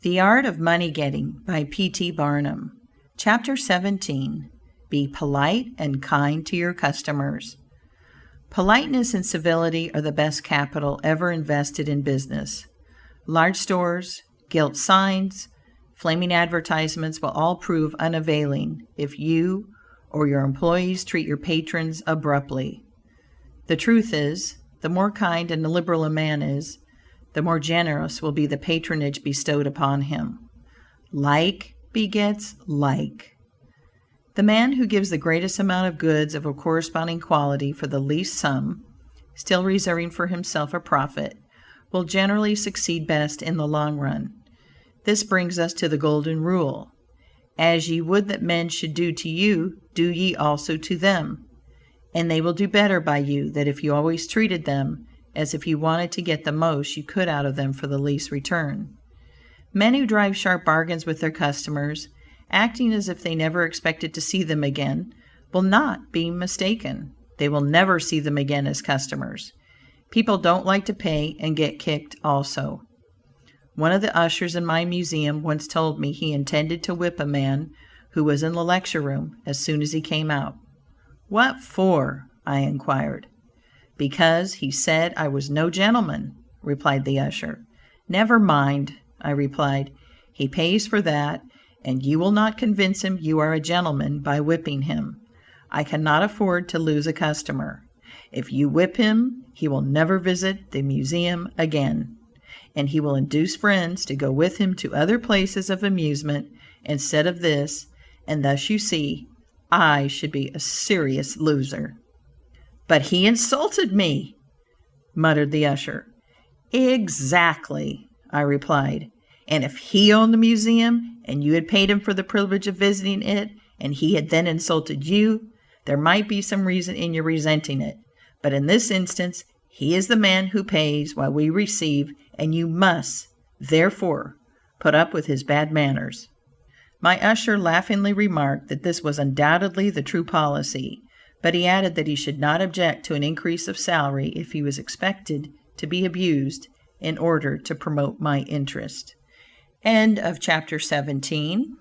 The Art of Money Getting by P.T. Barnum. Chapter 17. Be polite and kind to your customers. Politeness and civility are the best capital ever invested in business. Large stores, gilt signs, flaming advertisements will all prove unavailing if you or your employees treat your patrons abruptly. The truth is, the more kind and liberal a man is, the more generous will be the patronage bestowed upon him. Like begets like. The man who gives the greatest amount of goods of a corresponding quality for the least sum, still reserving for himself a profit, will generally succeed best in the long run. This brings us to the golden rule. As ye would that men should do to you, do ye also to them. And they will do better by you than if you always treated them as if you wanted to get the most you could out of them for the least return. Men who drive sharp bargains with their customers, acting as if they never expected to see them again, will not be mistaken. They will never see them again as customers. People don't like to pay and get kicked also. One of the ushers in my museum once told me he intended to whip a man who was in the lecture room as soon as he came out. "What for?" I inquired. "Because he said I was no gentleman," replied the usher. "Never mind," I replied. "He pays for that, and you will not convince him you are a gentleman by whipping him. I cannot afford to lose a customer. If you whip him, he will never visit the museum again, and he will induce friends to go with him to other places of amusement instead of this, and thus you see, I should be a serious loser." "But he insulted me," muttered the usher. "Exactly," I replied. "And if he owned the museum, and you had paid him for the privilege of visiting it, and he had then insulted you, there might be some reason in your resenting it. But in this instance, he is the man who pays while we receive, and you must, therefore, put up with his bad manners." My usher laughingly remarked that this was undoubtedly the true policy, but he added that he should not object to an increase of salary if he was expected to be abused in order to promote my interest. End of chapter 17.